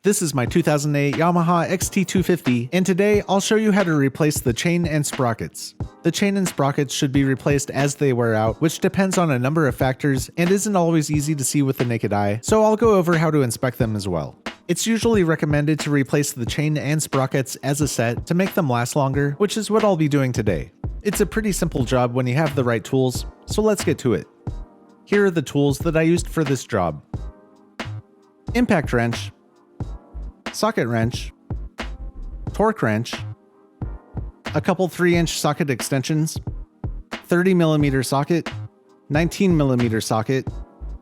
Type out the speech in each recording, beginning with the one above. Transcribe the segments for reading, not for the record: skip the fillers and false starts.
This is my 2008 Yamaha XT250, and today I'll show you how to replace the chain and sprockets. The chain and sprockets should be replaced as they wear out, which depends on a number of factors and isn't always easy to see with the naked eye, so I'll go over how to inspect them as well. It's usually recommended to replace the chain and sprockets as a set to make them last longer, which is what I'll be doing today. It's a pretty simple job when you have the right tools, so let's get to it. Here are the tools that I used for this job. Impact wrench, socket wrench, torque wrench, a couple 3-inch socket extensions, 30mm socket, 19mm socket,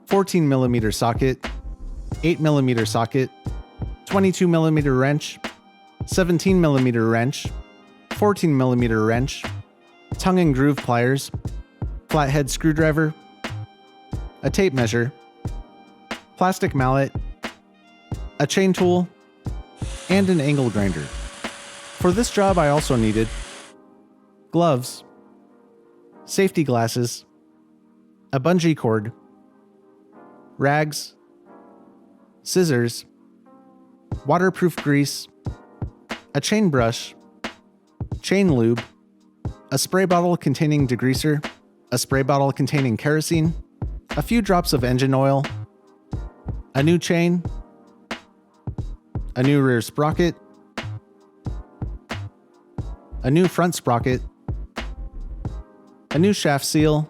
14mm socket, 8mm socket, 22mm wrench, 17mm wrench, 14mm wrench, tongue and groove pliers, flathead screwdriver, a tape measure, plastic mallet, a chain tool, and an angle grinder. For this job I also needed gloves, safety glasses, a bungee cord, rags, scissors, waterproof grease, a chain brush, chain lube, a spray bottle containing degreaser, a spray bottle containing kerosene, a few drops of engine oil, a new chain, a new rear sprocket, a new front sprocket, a new shaft seal,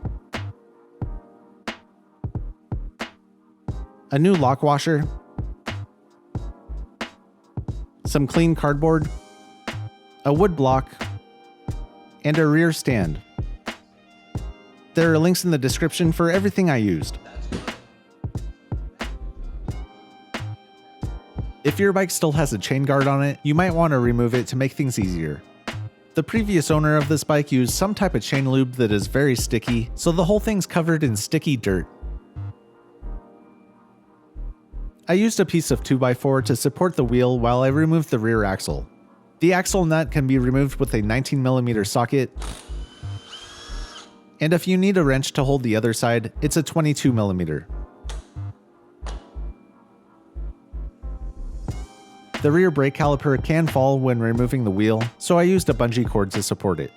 a new lock washer, some clean cardboard, a wood block, and a rear stand. There are links in the description for everything I used. If your bike still has a chain guard on it, you might want to remove it to make things easier. The previous owner of this bike used some type of chain lube that is very sticky, so the whole thing's covered in sticky dirt. I used a piece of 2x4 to support the wheel while I removed the rear axle. The axle nut can be removed with a 19mm socket, and if you need a wrench to hold the other side, it's a 22mm. The rear brake caliper can fall when removing the wheel, so I used a bungee cord to support it.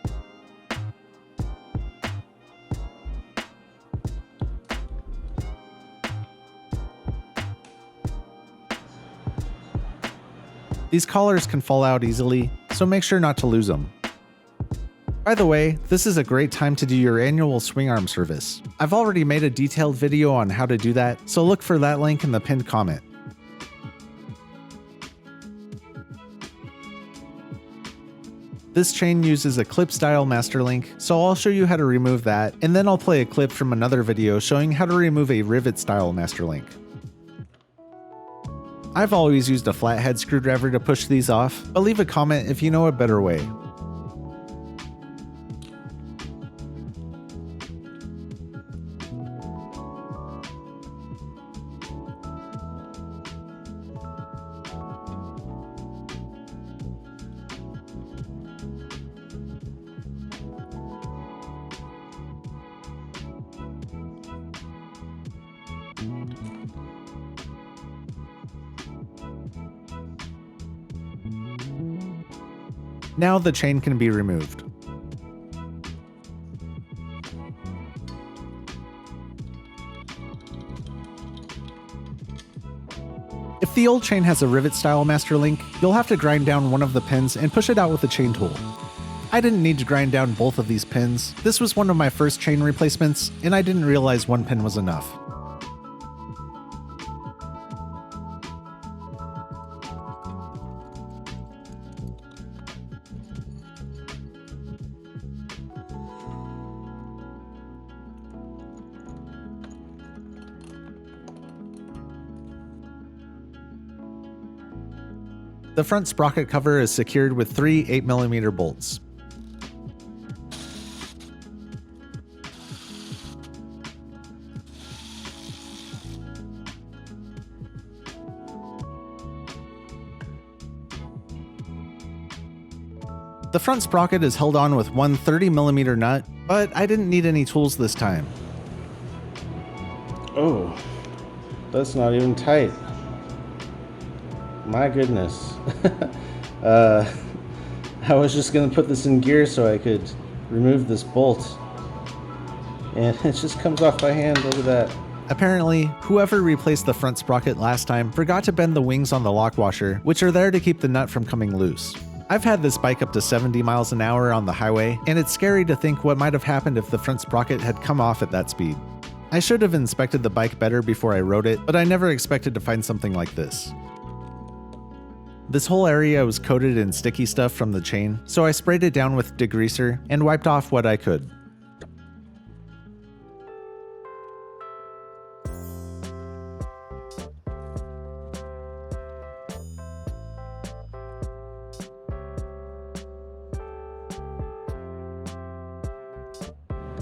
These collars can fall out easily, so make sure not to lose them. By the way, this is a great time to do your annual swing arm service. I've already made a detailed video on how to do that, so look for that link in the pinned comment. This chain uses a clip style master link, so I'll show you how to remove that, and then I'll play a clip from another video showing how to remove a rivet style master link. I've always used a flathead screwdriver to push these off, but leave a comment if you know a better way. Now the chain can be removed. If the old chain has a rivet style master link, you'll have to grind down one of the pins and push it out with a chain tool. I didn't need to grind down both of these pins. This was one of my first chain replacements, and I didn't realize one pin was enough. The front sprocket cover is secured with 3 8mm bolts. The front sprocket is held on with one 30mm nut, but I didn't need any tools this time. Oh, that's not even tight. My goodness. I was just gonna put this in gear so I could remove this bolt. And it just comes off by hand, look at that. Apparently, whoever replaced the front sprocket last time forgot to bend the wings on the lock washer, which are there to keep the nut from coming loose. I've had this bike up to 70 miles an hour on the highway, and it's scary to think what might have happened if the front sprocket had come off at that speed. I should have inspected the bike better before I rode it, but I never expected to find something like this. This whole area was coated in sticky stuff from the chain, so I sprayed it down with degreaser and wiped off what I could.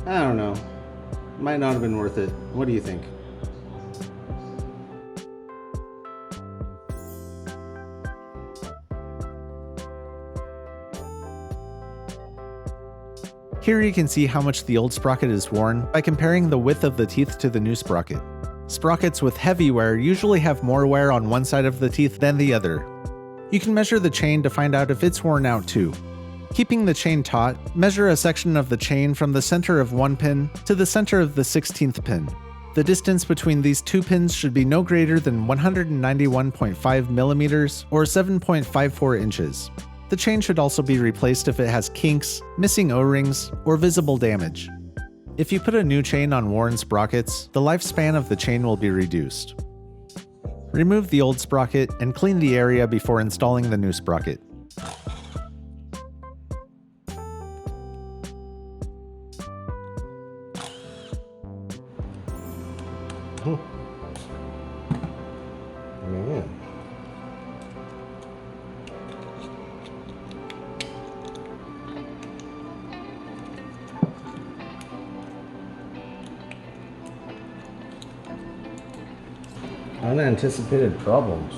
I don't know. Might not have been worth it. What do you think? Here you can see how much the old sprocket is worn by comparing the width of the teeth to the new sprocket. Sprockets with heavy wear usually have more wear on one side of the teeth than the other. You can measure the chain to find out if it's worn out too. Keeping the chain taut, measure a section of the chain from the center of one pin to the center of the 16th pin. The distance between these two pins should be no greater than 191.5 millimeters or 7.54 inches. The chain should also be replaced if it has kinks, missing O-rings, or visible damage. If you put a new chain on worn sprockets, the lifespan of the chain will be reduced. Remove the old sprocket and clean the area before installing the new sprocket. Man. Unanticipated problems.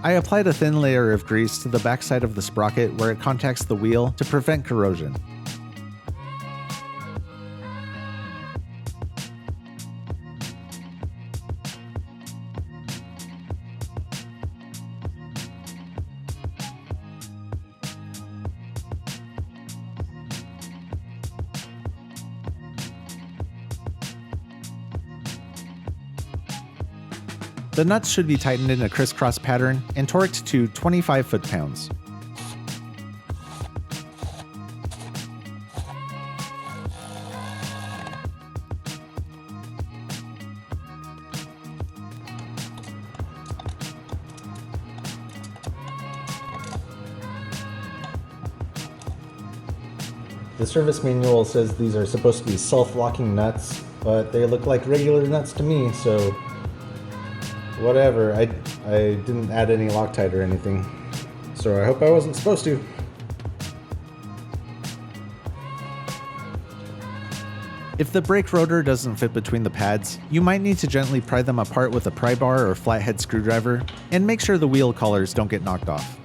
I applied a thin layer of grease to the backside of the sprocket where it contacts the wheel to prevent corrosion. The nuts should be tightened in a crisscross pattern and torqued to 25 foot-pounds. The service manual says these are supposed to be self-locking nuts, but they look like regular nuts to me, so whatever. I didn't add any Loctite or anything, so I hope I wasn't supposed to. If the brake rotor doesn't fit between the pads, you might need to gently pry them apart with a pry bar or flathead screwdriver, and make sure the wheel collars don't get knocked off.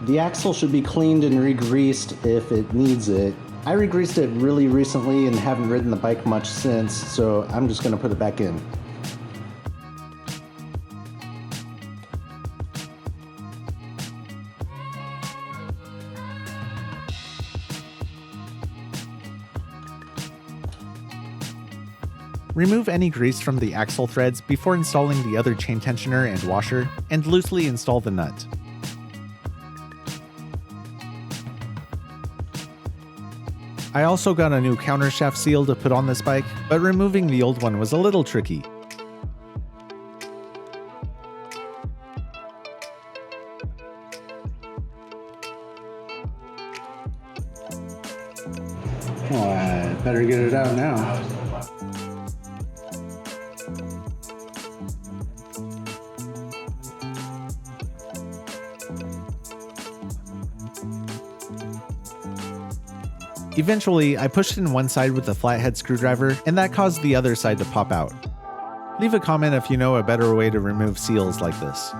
The axle should be cleaned and re-greased if it needs it. I re-greased it really recently and haven't ridden the bike much since, so I'm just going to put it back in. Remove any grease from the axle threads before installing the other chain tensioner and washer, and loosely install the nut. I also got a new countershaft seal to put on this bike, but removing the old one was a little tricky. Well, I better get it out now. Eventually, I pushed in one side with the flathead screwdriver, and that caused the other side to pop out. Leave a comment if you know a better way to remove seals like this.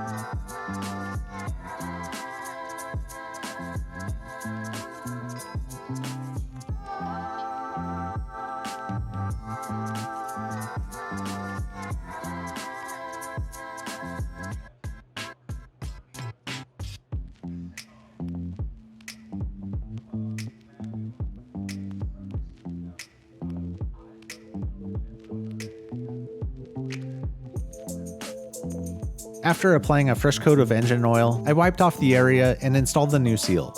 After applying a fresh coat of engine oil, I wiped off the area and installed the new seal.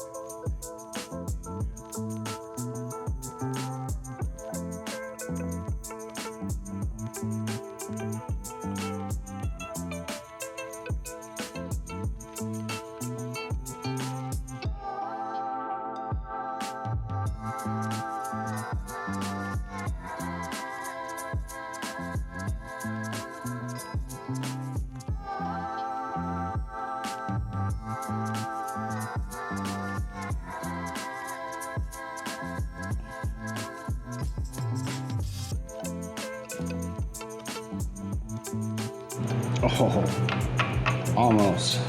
Oh, almost.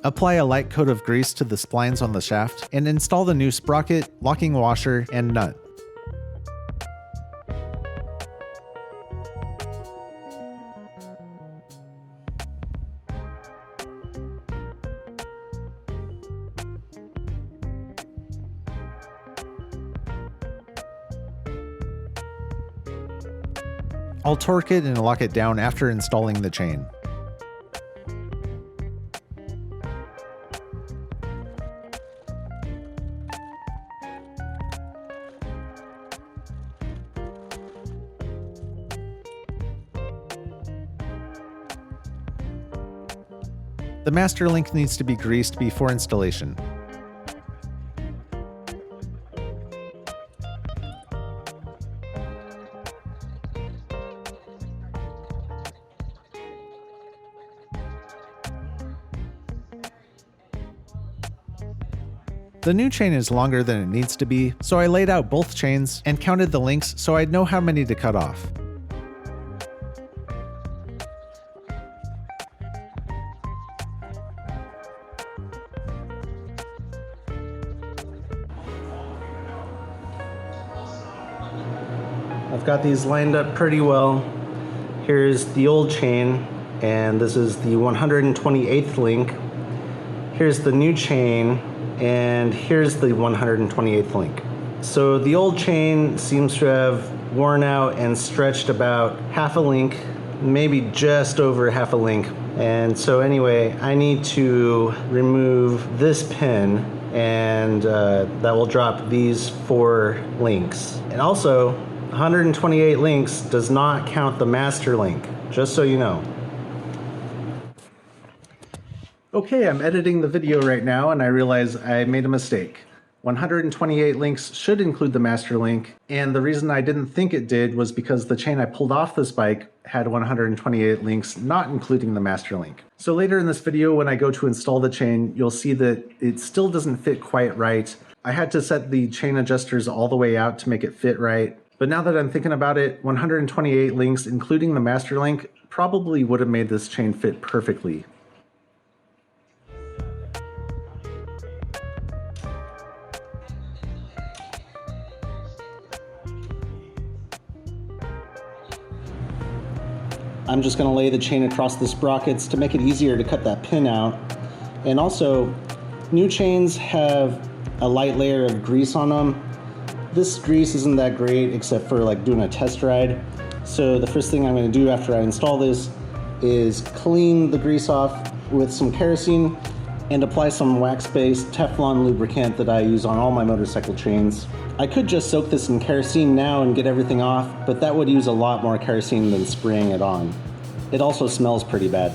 Apply a light coat of grease to the splines on the shaft and install the new sprocket, locking washer, and nut. I'll torque it and lock it down after installing the chain. The master link needs to be greased before installation. The new chain is longer than it needs to be, so I laid out both chains and counted the links so I'd know how many to cut off. I've got these lined up pretty well. Here's the old chain, and this is the 128th link. Here's the new chain, and here's the 128th link. So the old chain seems to have worn out and stretched about half a link, maybe just over half a link. And so anyway, I need to remove this pin, and that will drop these 4 links. And also, 128 links does not count the master link, just so you know. Okay, I'm editing the video right now and I realize I made a mistake. 128 links should include the master link, and the reason I didn't think it did was because the chain I pulled off this bike had 128 links, not including the master link. So later in this video, when I go to install the chain, you'll see that it still doesn't fit quite right. I had to set the chain adjusters all the way out to make it fit right. But now that I'm thinking about it, 128 links, including the master link, probably would have made this chain fit perfectly. I'm just going to lay the chain across the sprockets to make it easier to cut that pin out. And also, new chains have a light layer of grease on them. This grease isn't that great except for like doing a test ride. So the first thing I'm going to do after I install this is clean the grease off with some kerosene and apply some wax-based Teflon lubricant that I use on all my motorcycle chains. I could just soak this in kerosene now and get everything off, but that would use a lot more kerosene than spraying it on. It also smells pretty bad.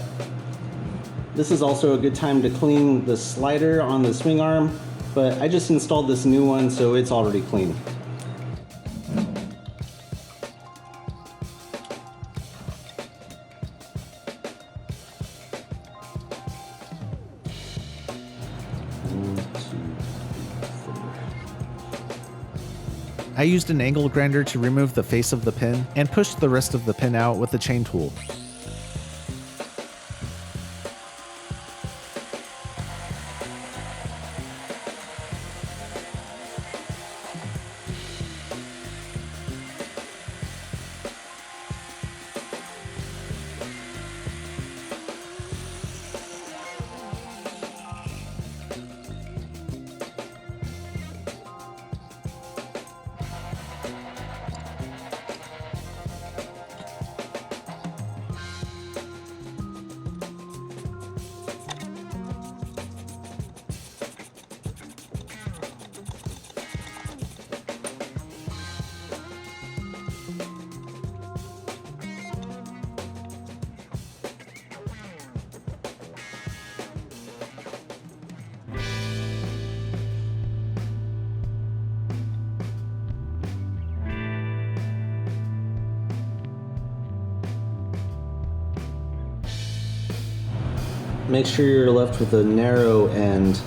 This is also a good time to clean the slider on the swing arm, but I just installed this new one, so it's already clean. I used an angle grinder to remove the face of the pin and pushed the rest of the pin out with the chain tool. Make sure you're left with a narrow end,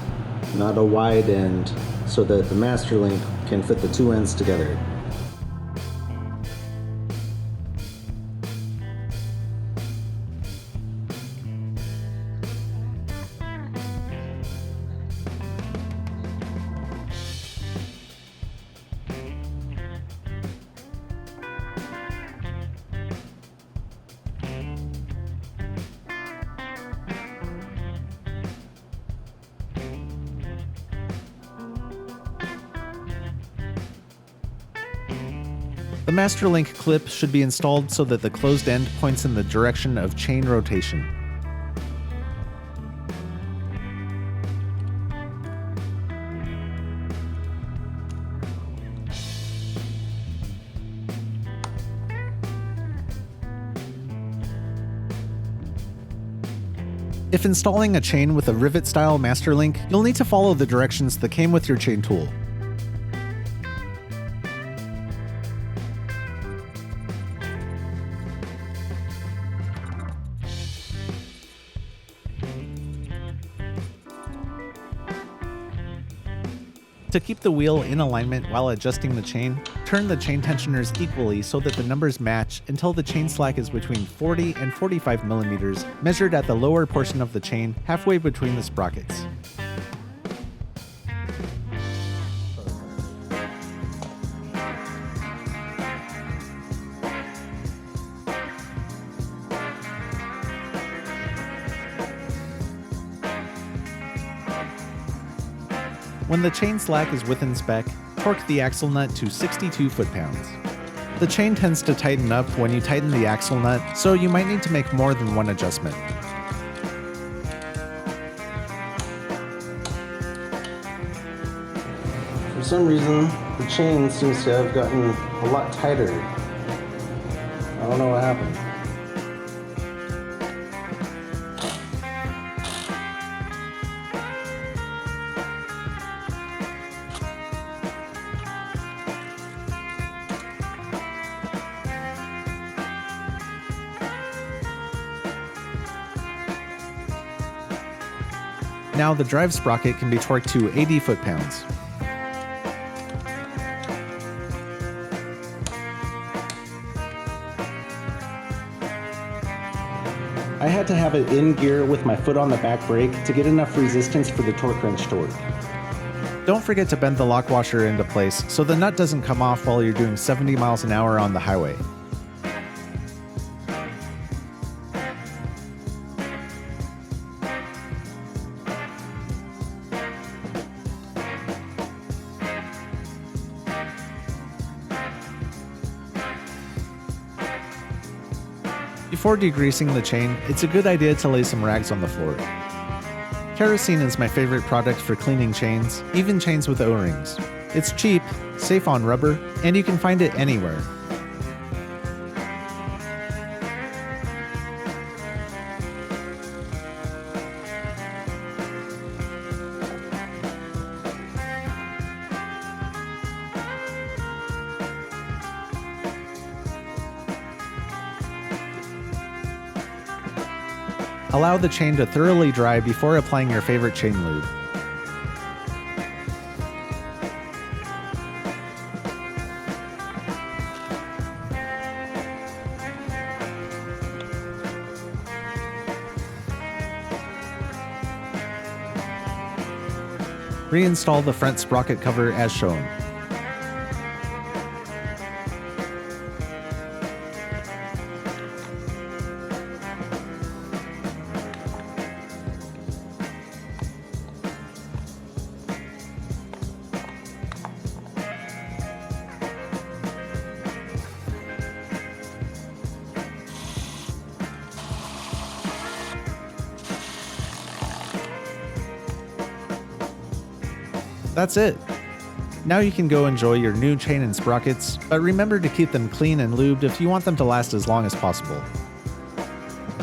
not a wide end, so that the master link can fit the two ends together. The master link clip should be installed so that the closed end points in the direction of chain rotation. If installing a chain with a rivet-style master link, you'll need to follow the directions that came with your chain tool. To keep the wheel in alignment while adjusting the chain, turn the chain tensioners equally so that the numbers match until the chain slack is between 40 and 45 millimeters, measured at the lower portion of the chain, halfway between the sprockets. When the chain slack is within spec, torque the axle nut to 62 foot-pounds. The chain tends to tighten up when you tighten the axle nut, so you might need to make more than one adjustment. For some reason, the chain seems to have gotten a lot tighter. I don't know what happened. Now the drive sprocket can be torqued to 80 foot-pounds. I had to have it in gear with my foot on the back brake to get enough resistance for the torque wrench to work. Don't forget to bend the lock washer into place so the nut doesn't come off while you're doing 70 miles an hour on the highway. Before degreasing the chain, it's a good idea to lay some rags on the floor. Kerosene is my favorite product for cleaning chains, even chains with O-rings. It's cheap, safe on rubber, and you can find it anywhere. Allow the chain to thoroughly dry before applying your favorite chain lube. Reinstall the front sprocket cover as shown. That's it. Now you can go enjoy your new chain and sprockets, but remember to keep them clean and lubed if you want them to last as long as possible.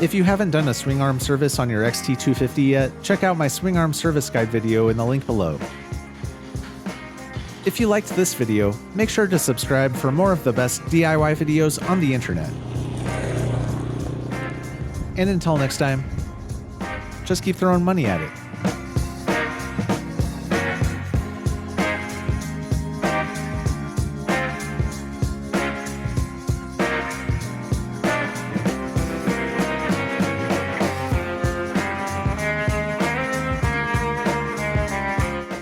If you haven't done a swing arm service on your XT250 yet, check out my swing arm service guide video in the link below. If you liked this video, make sure to subscribe for more of the best DIY videos on the internet. And until next time, just keep throwing money at it.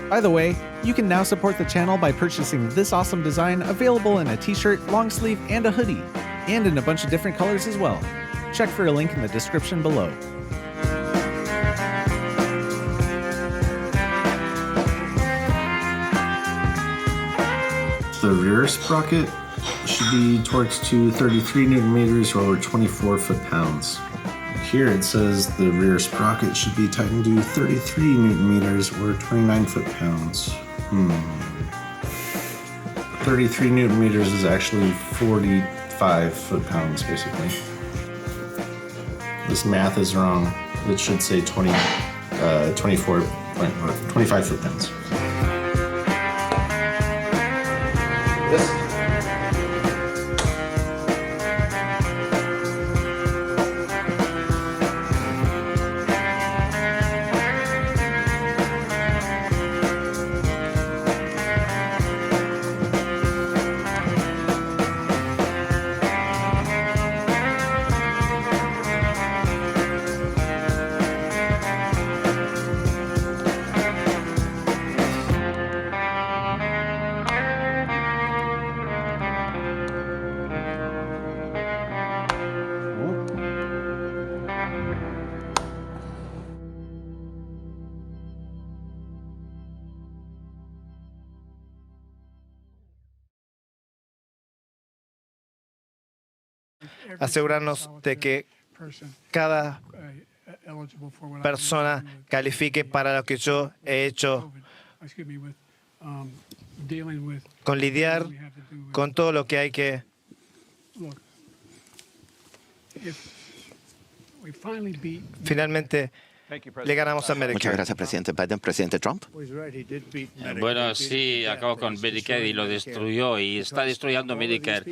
By the way, you can now support the channel by purchasing this awesome design available in a t-shirt, long sleeve, and a hoodie, and in a bunch of different colors as well. Check for a link in the description below. The rear sprocket should be torqued to 33 Newton meters or 24 foot-pounds. Here it says the rear sprocket should be tightened to 33 Newton meters or 29 foot-pounds. 33 Newton meters is actually 45 foot-pounds, basically. This math is wrong. It should say 25 foot-pounds. Asegurarnos de que cada persona califique para lo que yo he hecho con lidiar con todo lo que hay que finalmente le ganamos a Medicare. Muchas gracias, presidente Biden. Presidente Trump. Bueno, sí, acabó con Medicare y lo destruyó y está destruyendo Medicare.